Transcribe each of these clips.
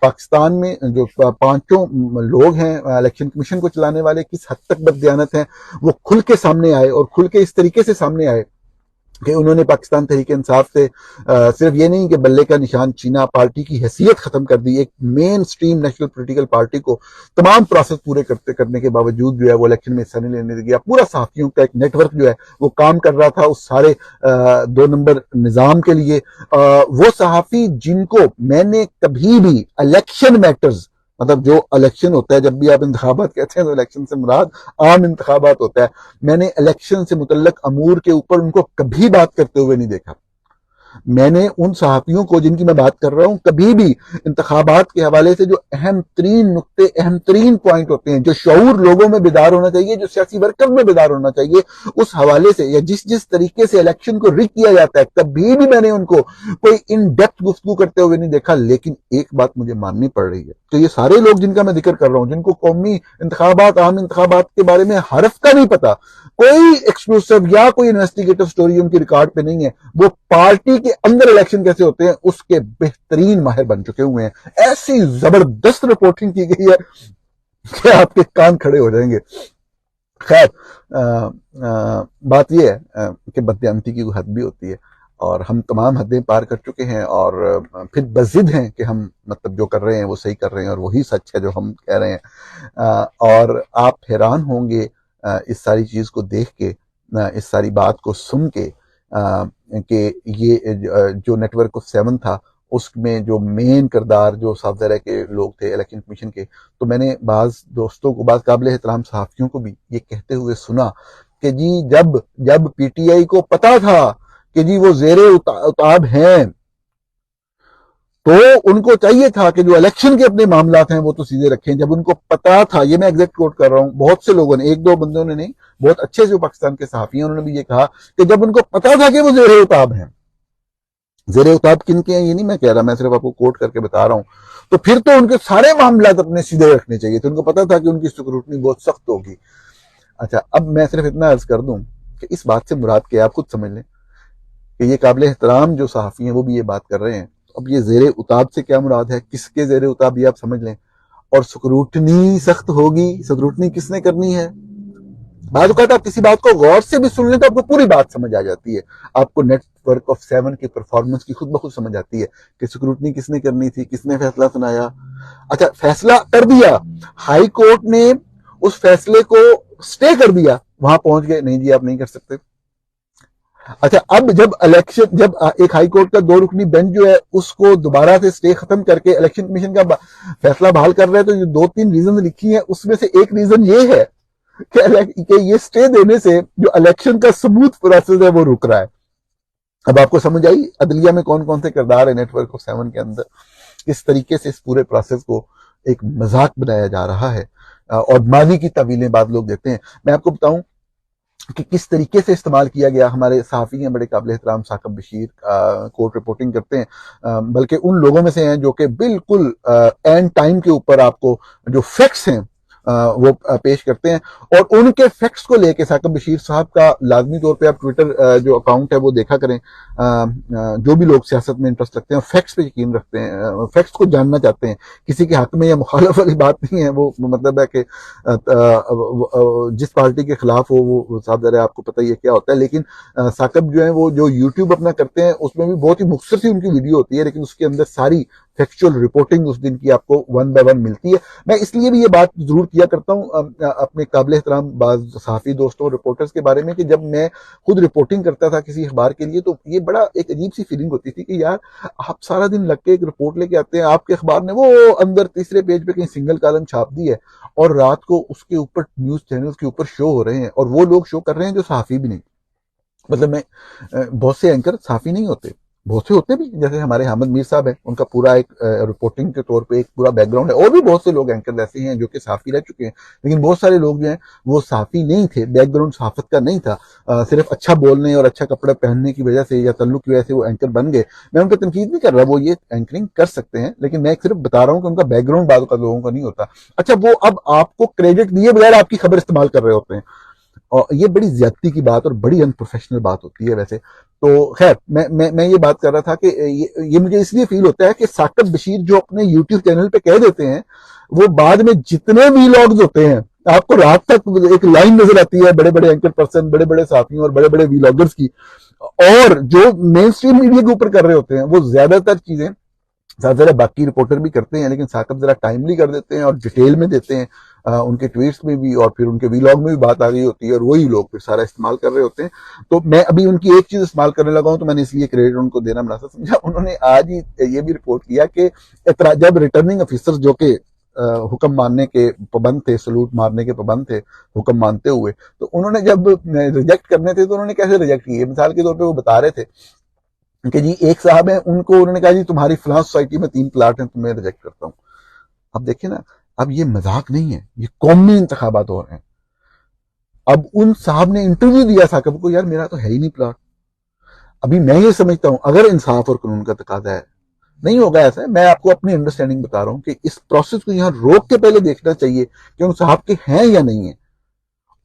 پاکستان میں جو پانچوں لوگ ہیں الیکشن کمیشن کو چلانے والے کس حد تک بددیانت ہیں وہ کھل کے سامنے آئے، اور کھل کے اس طریقے سے سامنے آئے کہ انہوں نے پاکستان تحریک انصاف سے صرف یہ نہیں کہ بلے کا نشان چینا، پارٹی کی حیثیت ختم کر دی، ایک مین سٹریم نیشنل پولیٹیکل پارٹی کو تمام پروسیس پورے کرنے کے باوجود جو ہے وہ الیکشن میں حصہ نہیں لینے دیا۔ پورا صحافیوں کا ایک نیٹ ورک جو ہے وہ کام کر رہا تھا اس سارے 2 نمبر نظام کے لیے۔ وہ صحافی جن کو میں نے کبھی بھی الیکشن میٹرز، مطلب جو الیکشن ہوتا ہے، جب بھی آپ انتخابات کہتے ہیں تو الیکشن سے مراد عام انتخابات ہوتا ہے، میں نے الیکشن سے متعلق امور کے اوپر ان کو کبھی بات کرتے ہوئے نہیں دیکھا۔ میں نے ان صحافیوں کو جن کی میں بات کر رہا ہوں کبھی بھی انتخابات کے حوالے سے جو اہم ترین نقطے، اہم ترین پوائنٹ ہوتے ہیں، جو شعور لوگوں میں بیدار ہونا چاہیے، جو سیاسی ورکر میں بیدار ہونا چاہیے، اس حوالے سے یا جس طریقے سے الیکشن کو رگ کیا جاتا ہے، کبھی بھی میں نے ان کو کوئی ان ڈیپتھ گفتگو کرتے ہوئے نہیں دیکھا۔ لیکن ایک بات مجھے ماننی پڑ رہی ہے کہ یہ سارے لوگ جن کا میں ذکر کر رہا ہوں، جن کو قومی انتخابات، عام انتخابات کے بارے میں حرف کا نہیں پتا، کوئی ایکسکلوسیو یا کوئی انویسٹیگیٹو سٹوری ان کی ریکارڈ پہ نہیں ہے، وہ پارٹی کے اندر الیکشن کیسے ہوتے ہیں اس کے بہترین ماہر بن چکے ہوئے ہیں۔ ایسی زبردست رپورٹنگ کی گئی ہے کہ آپ کے کان کھڑے ہو جائیں گے۔ خیر، بات یہ ہے کہ بددیانتی کی حد بھی ہوتی ہے، اور ہم تمام حدیں پار کر چکے ہیں، اور پھر بضد ہیں کہ ہم مطلب جو کر رہے ہیں وہ صحیح کر رہے ہیں، اور وہی سچ ہے جو ہم کہہ رہے ہیں۔ اور آپ حیران ہوں گے اس ساری چیز کو دیکھ کے، اس ساری بات کو سن کے، کہ یہ جو نیٹ ورک آف 7 تھا اس میں جو مین کردار جو صاف ظاہر ہے کہ لوگ تھے الیکشن کمیشن کے، تو میں نے بعض دوستوں کو، بعض قابل احترام صحافیوں کو بھی یہ کہتے ہوئے سنا کہ جی جب پی ٹی آئی کو پتا تھا کہ جی وہ زیر اتاب ہیں، تو ان کو چاہیے تھا کہ جو الیکشن کے اپنے معاملات ہیں وہ تو سیدھے رکھیں۔ جب ان کو پتا تھا، یہ میں ایگزیکٹ کوٹ کر رہا ہوں، بہت سے لوگوں نے، 1-2 بندوں نے نہیں، بہت اچھے سے پاکستان کے صحافی ہیں، انہوں نے بھی یہ کہا کہ جب ان کو پتا تھا کہ وہ زیر اتاب ہیں، زیر اتاب کن کے ہیں یہ نہیں میں کہہ رہا، میں صرف آپ کو کوٹ کر کے بتا رہا ہوں، تو پھر تو ان کے سارے معاملات اپنے سیدھے رکھنے چاہیے تھے۔ ان کو پتا تھا کہ ان کی سکروٹنی بہت سخت ہوگی۔ اچھا، اب میں صرف اتنا عرض کر دوں کہ اس بات سے مراد کیا، آپ خود سمجھ لیں کہ یہ قابل احترام جو صحافی ہیں وہ بھی یہ بات کر رہے ہیں۔ اب یہ زیر اتاب سے کیا مراد ہے، کس کے زیر اتاب، یہ آپ سمجھ لیں۔ اور سکروٹنی سخت ہوگی، سکروٹنی کس نے کرنی ہے؟ بعض اوقات آپ کسی بات کو غور سے بھی سن لیں تو آپ کو پوری بات سمجھ آ جاتی ہے، آپ کو نیٹ ورک آف 7 کی پرفارمنس کی خود بخود سمجھ آتی ہے کہ سکروٹنی کس نے کرنی تھی، کس نے فیصلہ سنایا۔ اچھا، فیصلہ کر دیا، ہائی کورٹ نے اس فیصلے کو سٹے کر دیا، وہاں پہنچ گئے، نہیں جی آپ نہیں کر سکتے۔ اچھا، اب جب ایک ہائی کورٹ کا 2 رکنی بینچ جو ہے اس کو دوبارہ سے سٹے ختم کر کے الیکشن کمیشن کا فیصلہ بحال کر رہے ہیں، تو یہ 2-3 ریزن لکھی ہیں، اس میں سے ایک ریزن یہ ہے کہ یہ سٹے دینے سے جو الیکشن کا سموتھ پروسیس ہے وہ رک رہا ہے۔ اب آپ کو سمجھ آئی عدلیہ میں کون کون سے کردار ہے نیٹ ورک آف 7 کے اندر، کس طریقے سے اس پورے پروسیس کو ایک مذاق بنایا جا رہا ہے، اور ماضی کی تعویلیں بعض لوگ دیتے ہیں۔ میں آپ کو بتاؤں کہ کس طریقے سے استعمال کیا گیا۔ ہمارے صحافی ہیں بڑے قابل احترام ثاقب بشیر، کورٹ رپورٹنگ کرتے ہیں، بلکہ ان لوگوں میں سے ہیں جو کہ بالکل اینڈ ٹائم کے اوپر آپ کو جو فیکٹس ہیں وہ پیش کرتے ہیں، اور ان کے فیکٹس کو لے کے ثاقب بشیر صاحب کا لازمی طور پہ آپ ٹویٹر جو اکاؤنٹ ہے وہ دیکھا کریں۔ جو بھی لوگ سیاست میں انٹرسٹ رکھتے ہیں، فیکٹس پہ یقین رکھتے ہیں، فیکٹس کو جاننا چاہتے ہیں، کسی کے حق میں یا مخالف والی بات نہیں ہے، وہ مطلب ہے کہ جس پارٹی کے خلاف ہو وہ صاحب ذرا آپ کو پتہ ہی ہے کیا ہوتا ہے۔ لیکن ثاقب جو ہیں وہ جو یوٹیوب اپنا کرتے ہیں اس میں بھی بہت ہی مختصر سی ان کی ویڈیو ہوتی ہے، لیکن اس کے اندر ساری فیکچوئل رپورٹنگ اس دن کی آپ کو 1 بائی 1 ملتی ہے۔ میں اس لیے بھی یہ بات ضرور کیا کرتا ہوں اپنے قابل احترام بعض صحافی دوستوں، رپورٹرز کے بارے میں، کہ جب میں خود رپورٹنگ کرتا تھا کسی اخبار کے لیے تو یہ بڑا ایک عجیب سی فیلنگ ہوتی تھی کہ یار آپ سارا دن لگ کے ایک رپورٹ لے کے آتے ہیں، آپ کے اخبار نے وہ اندر تیسرے پیج پہ کہیں سنگل کالم چھاپ دی ہے، اور رات کو اس کے اوپر نیوز چینلز کے اوپر شو ہو رہے ہیں، اور وہ لوگ شو کر رہے ہیں جو صحافی بھی نہیں۔ مطلب میں بہت سے اینکر صحافی نہیں ہوتے، بہت سے ہوتے بھی، جیسے ہمارے حامد میر صاحب ہیں، ان کا پورا ایک رپورٹنگ کے طور پہ ایک پورا بیک گراؤنڈ ہے، اور بھی بہت سے لوگ اینکر ایسے ہیں جو کہ صحافی رہ چکے ہیں، لیکن بہت سارے لوگ جو ہیں وہ صحافی نہیں تھے، بیک گراؤنڈ صحافت کا نہیں تھا، صرف اچھا بولنے اور اچھا کپڑا پہننے کی وجہ سے یا تعلق کی وجہ سے وہ اینکر بن گئے۔ میں ان کا تنقید نہیں کر رہا، وہ یہ اینکرنگ کر سکتے ہیں، لیکن میں صرف بتا رہا ہوں کہ ان کا بیک گراؤنڈ بعض اوقات لوگوں کا نہیں ہوتا۔ اچھا، وہ اب آپ کو کریڈٹ دیے بغیر آپ کی خبر استعمال کر رہے ہوتے ہیں۔ اور یہ بڑی زیادتی کی بات اور بڑی انپروفیشنل بات ہوتی ہے ویسے تو خیر میں یہ بات کر رہا تھا کہ یہ مجھے اس لیے فیل ہوتا ہے کہ ثاقب بشیر جو اپنے یوٹیوب چینل پہ کہہ دیتے ہیں وہ بعد میں جتنے ویلاگز ہوتے ہیں آپ کو رات تک ایک لائن نظر آتی ہے بڑے بڑے اینکر پرسن بڑے بڑے صحافیوں اور بڑے بڑے ویلاگرز کی اور جو مین اسٹریم میڈیا کے اوپر کر رہے ہوتے ہیں وہ زیادہ تر چیزیں زیادہ باقی رپورٹر بھی کرتے ہیں لیکن ثاقب ذرا ٹائملی کر دیتے ہیں اور ڈیٹیل میں دیتے ہیں ان کے ٹویٹس میں بھی اور پھر ان کے ویلاگ میں بھی بات آ رہی ہوتی ہے اور وہی لوگ پھر سارا استعمال کر رہے ہوتے ہیں. تو میں ابھی ان کی ایک چیز استعمال کرنے لگا ہوں تو میں نے اس لیے کریڈٹ ان کو دینا مناسب سمجھا. انہوں نے آج ہی یہ بھی رپورٹ کیا کہ جب ریٹرننگ افیسر جو کہ حکم ماننے کے پابند تھے سلوٹ مارنے کے پابند تھے حکم مانتے ہوئے تو انہوں نے جب ریجیکٹ کرنے تھے تو انہوں نے کیسے ریجیکٹ کیے. مثال کے طور پہ وہ بتا رہے تھے کہ جی ایک صاحب ہیں ان کو انہوں نے کہا جی تمہاری فلاں سوسائٹی میں 3 پلاٹ ہیں تمہیں ریجیکٹ کرتا ہوں. اب دیکھیں نا اب یہ مذاق نہیں ہے یہ قومی انتخابات ہو رہے ہیں. اب ان صاحب نے انٹرویو دیا ثاقب کو یار میرا تو ہے ہی نہیں پلاٹ. ابھی میں یہ سمجھتا ہوں اگر انصاف اور قانون کا تقاضا ہے نہیں ہوگا ایسا میں آپ کو اپنی انڈرسٹینڈنگ بتا رہا ہوں کہ اس پروسیس کو یہاں روک کے پہلے دیکھنا چاہیے کہ ان صاحب کے ہیں یا نہیں ہیں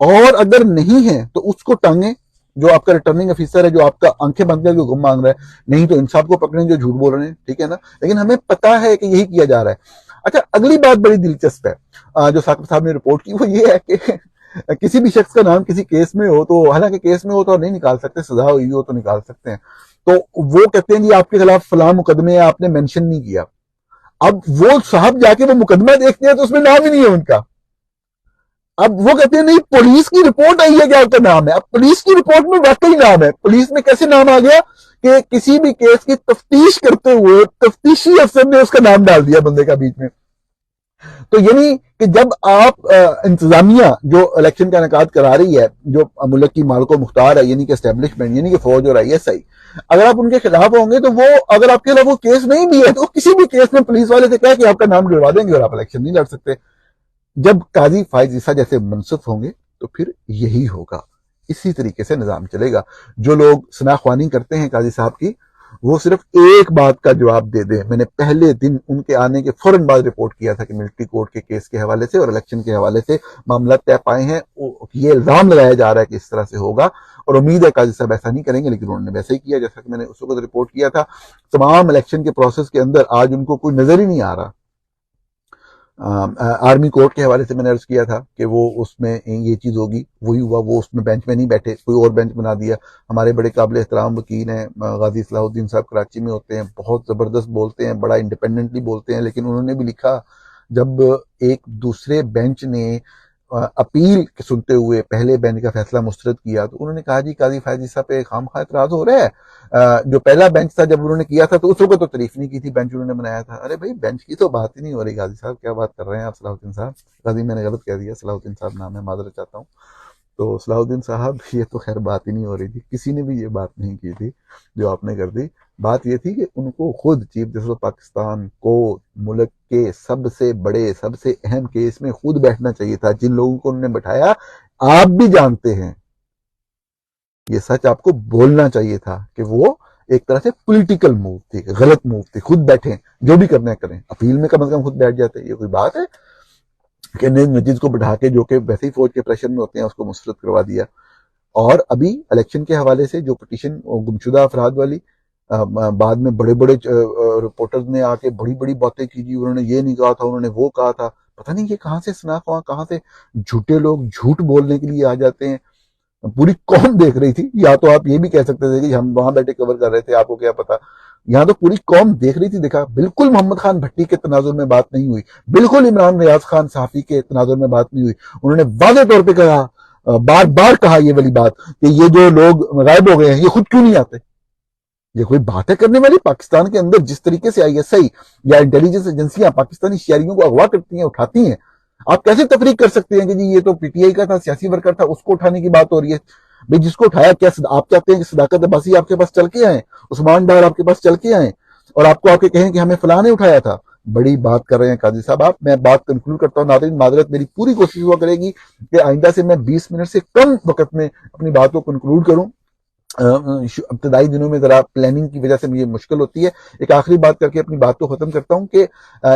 اور اگر نہیں ہیں تو اس کو ٹانگیں جو آپ کا ریٹرننگ افیسر ہے جو آپ کا آنکھیں بند کر کے گم مانگ رہا ہے نہیں تو انصاف کو پکڑیں جو جھوٹ بول رہے ہیں ٹھیک ہے نا. لیکن ہمیں پتا ہے کہ یہی کیا جا رہا ہے. اچھا اگلی بات بڑی دلچسپ ہے جو ثاقب صاحب نے رپورٹ کی وہ یہ ہے کہ کسی بھی شخص کا نام کسی کیس میں ہو تو حالانکہ کیس میں ہو تو نہیں نکال سکتے سزا ہوئی ہو تو نکال سکتے ہیں تو وہ کہتے ہیں جی آپ کے خلاف فلاں مقدمے آپ نے مینشن نہیں کیا. اب وہ صاحب جا کے وہ مقدمہ دیکھتے ہیں تو اس میں نام ہی نہیں ہے ان کا. اب وہ کہتے ہیں نہیں پولیس کی رپورٹ آئی ہے کہ آپ کا نام ہے. اب پولیس کی رپورٹ میں واقعی نام ہے. پولیس میں کیسے نام آ گیا کہ کسی بھی کیس کی تفتیش کرتے ہوئے تفتیشی افسر نے اس کا نام ڈال دیا بندے کا بیچ میں. تو یعنی کہ جب آپ انتظامیہ جو الیکشن کا انعقاد کرا رہی ہے جو ملک کی مالک و مختار ہے یعنی کہ اسٹیبلشمنٹ یعنی کہ فوج اور ISI اگر آپ ان کے خلاف ہوں گے تو وہ اگر آپ کے خلاف وہ کیس نہیں بھی ہے تو کسی بھی کیس میں پولیس والے سے کہہ کہ آپ کا نام ڈلوا دیں گے اور آپ الیکشن نہیں لڑ سکتے. جب قاضی فائز عیسیٰ جیسے منصف ہوں گے تو پھر یہی ہوگا. اسی طریقے سے نظام چلے گا. جو لوگ ثناخوانی کرتے ہیں قاضی صاحب کی وہ صرف ایک بات کا جواب دے دیں. میں نے پہلے دن ان کے آنے کے فوراً بعد رپورٹ کیا تھا کہ ملٹری کورٹ کے کیس کے حوالے سے اور الیکشن کے حوالے سے معاملات طے پائے ہیں. یہ الزام لگایا جا رہا ہے کہ اس طرح سے ہوگا اور امید ہے قاضی صاحب ایسا نہیں کریں گے لیکن انہوں نے ویسے ہی کیا جیسا کہ میں نے اس وقت رپورٹ کیا تھا. تمام الیکشن کے پروسیس کے اندر آج ان کو کوئی نظر ہی نہیں آ رہا. آرمی کورٹ کے حوالے سے میں نے عرض کیا تھا کہ وہ اس میں یہ چیز ہوگی وہی ہوا. وہ اس میں بینچ میں نہیں بیٹھے کوئی اور بینچ بنا دیا. ہمارے بڑے قابل احترام وکیل ہیں غازی صلاح الدین صاحب کراچی میں ہوتے ہیں بہت زبردست بولتے ہیں بڑا انڈیپینڈنٹلی بولتے ہیں لیکن انہوں نے بھی لکھا جب ایک دوسرے بینچ نے اپیل سنتے ہوئے پہلے بینچ کا فیصلہ مسترد کیا تو انہوں نے کہا جی قاضی فائز عیسیٰ پہ خام خواہ اعتراض ہو رہا ہے. جو پہلا بینچ تھا جب انہوں نے کیا تھا تو اس وقت تو تعریف نہیں کی تھی بینچ انہوں نے بنایا تھا. ارے بھائی بینچ کی تو بات ہی نہیں ہو رہی. قاضی صاحب کیا بات کر رہے ہیں آپ صلاح الدین صاحب. قاضی میں نے غلط کہہ دیا صلاح الدین صاحب نام ہے معذرت چاہتا ہوں. تو صلاح الدین صاحب یہ تو خیر بات ہی نہیں ہو رہی تھی. کسی نے بھی یہ بات نہیں کی تھی جو آپ نے کر دی. بات یہ تھی کہ ان کو خود چیف جسٹس آف پاکستان کو ملک کے سب سے بڑے سب سے اہم کیس میں خود بیٹھنا چاہیے تھا. جن لوگوں کو انہوں نے بٹھایا آپ بھی جانتے ہیں یہ سچ آپ کو بولنا چاہیے تھا کہ وہ ایک طرح سے پولیٹیکل موو تھی غلط موو تھی. خود بیٹھیں جو بھی کرنا ہے کریں. اپیل میں کم از کم خود بیٹھ جاتے. یہ کوئی بات ہے کہ نجیز کو بٹھا کے جو کہ ویسے ہی فوج کے پریشر میں ہوتے ہیں اس کو مسترد کروا دیا. اور ابھی الیکشن کے حوالے سے جو پٹیشن گمشدہ افراد والی بعد میں بڑے بڑے رپورٹرز نے آ کے بڑی بڑی باتیں کی جی انہوں نے یہ نہیں کہا تھا انہوں نے وہ کہا تھا. پتہ نہیں یہ کہاں سے سناخواں کہاں سے جھوٹے لوگ جھوٹ بولنے کے لیے آ جاتے ہیں. پوری قوم دیکھ رہی تھی. یا تو آپ یہ بھی کہہ سکتے تھے کہ ہم وہاں بیٹھے کور کر رہے تھے آپ کو کیا پتا. یہاں تو پوری قوم دیکھ رہی تھی. دیکھا بالکل محمد خان بھٹی کے تناظر میں بات نہیں ہوئی. بالکل عمران ریاض خان صحافی کے تناظر میں بات نہیں ہوئی. انہوں نے واضح طور پہ کہا بار بار کہا یہ والی بات کہ یہ جو لوگ غائب ہو گئے ہیں یہ خود کیوں نہیں آتے. یہ کوئی بات ہے کرنے والی. پاکستان کے اندر جس طریقے سے ISI یا انٹیلیجنس ایجنسیاں پاکستانی شہریوں کو اغوا کرتی ہیں اٹھاتی ہیں آپ کیسے تفریق کر سکتے ہیں کہ جی یہ تو PTI کا تھا سیاسی ورکر تھا اس کو اٹھانے کی بات ہو رہی ہے. بھئی جس کو اٹھایا کیا آپ چاہتے ہیں کہ صداقت عباسی آپ کے پاس چل کے آئیں عثمان ڈار آپ کے پاس چل کے آئیں اور آپ کو آ کے کہیں کہ ہمیں فلاں نے اٹھایا تھا. بڑی بات کر رہے ہیں قاضی صاحب آپ. میں بات کنکلوڈ کرتا ہوں. ناظرین معذرت میری پوری کوشش ہوا کرے گی کہ آئندہ سے میں 20 منٹ سے کم وقت میں اپنی بات کو کنکلوڈ کروں ابتدائی دنوں میں ذرا پلاننگ کی وجہ سے مجھے مشکل ہوتی ہے. ایک آخری بات کر کے اپنی بات کو ختم کرتا ہوں کہ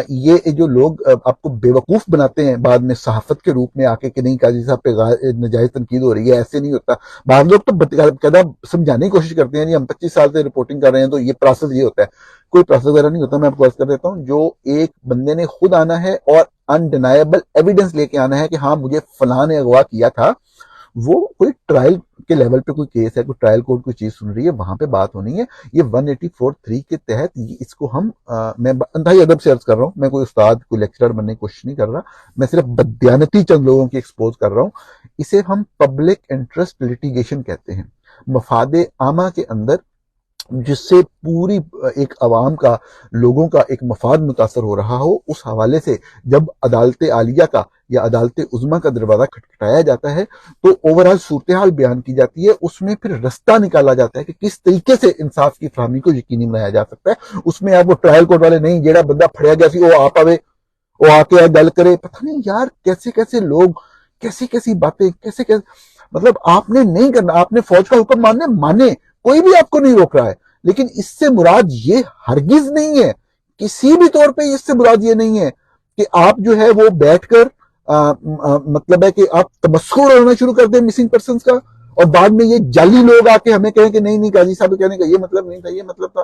یہ جو لوگ آپ کو بیوقوف بناتے ہیں بعد میں صحافت کے روپ میں آ کے کہ نہیں قاضی صاحب پہ ناجائز تنقید ہو رہی ہے، ایسے نہیں ہوتا. بعض لوگ تو باقاعدہ سمجھانے کی کوشش کرتے ہیں جی ہم 25 سال سے رپورٹنگ کر رہے ہیں تو یہ پروسیس یہ ہوتا ہے. کوئی پروسیس وغیرہ نہیں ہوتا. میں آپ کو عرض کر دیتا ہوں، جو ایک بندے نے خود آنا ہے اور انڈینائبل ایویڈنس لے کے آنا ہے کہ ہاں مجھے فلاں نے اغوا کیا تھا، وہ کوئی ٹرائل کے لیول پہ کوئی کیس ہے، کوئی ٹرائل کورٹ کوئی چیز سن رہی ہے، وہاں پہ بات ہونی ہے. یہ 184(3) کے تحت اس کو ہم میں انتہائی ادب سے عرض کر رہا ہوں، میں کوئی استاد کوئی لیکچرر بننے کی کوشش نہیں کر رہا، میں صرف بددیانتی چند لوگوں کی ایکسپوز کر رہا ہوں. اسے ہم پبلک انٹرسٹ لٹیگیشن کہتے ہیں. مفاد عامہ کے اندر جس سے پوری ایک عوام کا، لوگوں کا ایک مفاد متاثر ہو رہا ہو، اس حوالے سے جب عدالت عالیہ کا یا عدالت عظمیٰ کا دروازہ کھٹکھٹایا جاتا ہے تو اوورآل صورتحال بیان کی جاتی ہے. اس میں پھر رستہ نکالا جاتا ہے کہ کس طریقے سے انصاف کی فراہمی کو یقینی بنایا جا سکتا ہے. اس میں آپ وہ ٹرائل کورٹ والے نہیں، جیڑا بندہ پھڑیا گیا سی وہ آپ آوے، وہ آ کے گل کرے. پتہ نہیں یار کیسے کیسے لوگ، کیسی کیسی باتیں، کیسے کیسے، مطلب آپ نے نہیں کرنا، آپ نے فوج کا حکم مانے، کوئی بھی آپ کو نہیں روک رہا ہے، لیکن اس سے مراد یہ ہرگز نہیں ہے، کسی بھی طور پہ اس سے مراد یہ نہیں ہے کہ آپ جو ہے وہ بیٹھ کر مطلب ہے کہ آپ تمسخر ہونا شروع کر دیں مسنگ پرسنز کا، اور بعد میں یہ جعلی لوگ آ کے ہمیں کہیں کہ نہیں نہیں قاضی صاحب کہنے کا یہ مطلب نہیں تھا، یہ مطلب تھا.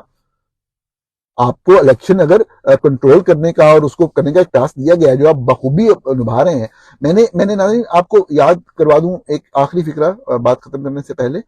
آپ کو الیکشن اگر کنٹرول کرنے کا اور اس کو کرنے کا ایک ٹاسک دیا گیا ہے جو آپ بخوبی نبھا رہے ہیں. میں نے ناظرین آپ کو یاد کروا دوں ایک آخری فکرہ بات ختم کرنے سے پہلے،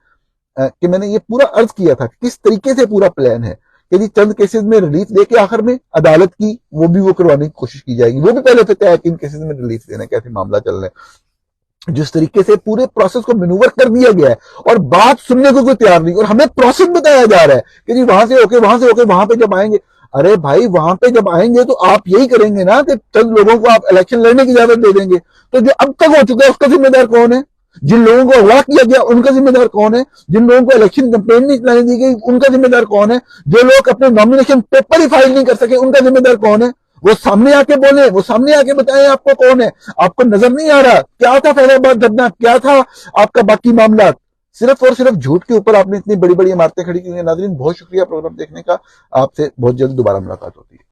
کہ میں نے یہ پورا عرض کیا تھا کس طریقے سے پورا پلان ہے کہ جی چند کیسز میں ریلیف دے کے آخر میں عدالت کی وہ بھی وہ کروانے کی کوشش کی جائے گی. وہ بھی پہلے سے طے ہے کہ ان کیسز میں ریلیف دینا کیسے معاملہ چل رہے ہیں. جس طریقے سے پورے پروسیس کو مینوور کر دیا گیا ہے اور بات سننے کو کوئی تیار نہیں، اور ہمیں پروسیس بتایا جا رہا ہے کہ جی وہاں سے ہو کے وہاں سے ہو کے وہاں پہ جب آئیں گے. ارے بھائی وہاں پہ جب آئیں گے تو آپ یہی کریں گے نا کہ چند لوگوں کو آپ الیکشن لڑنے کی اجازت دے دیں گے. تو جو اب تک ہو چکا ہے اس کا ذمہ دار کون ہے؟ جن لوگوں کو اغوا کیا گیا ان کا ذمہ دار کون ہے؟ جن لوگوں کو الیکشن کمپین نہیں چلانے دی گئی ان کا ذمہ دار کون ہے؟ جو لوگ اپنے نامینیشن پیپر ہی فائل نہیں کر سکے ان کا ذمہ دار کون ہے؟ وہ سامنے آ کے بولیں، وہ سامنے آ کے بتائیں آپ کو کون ہے. آپ کو نظر نہیں آ رہا کیا تھا فیض آباد دھرنا، کیا تھا آپ کا باقی معاملات؟ صرف اور صرف جھوٹ کے اوپر آپ نے اتنی بڑی بڑی عمارتیں کھڑی کی ہیں. ناظرین بہت شکریہ پروگرام دیکھنے کا. آپ سے بہت جلد دوبارہ ملاقات ہوتی ہے.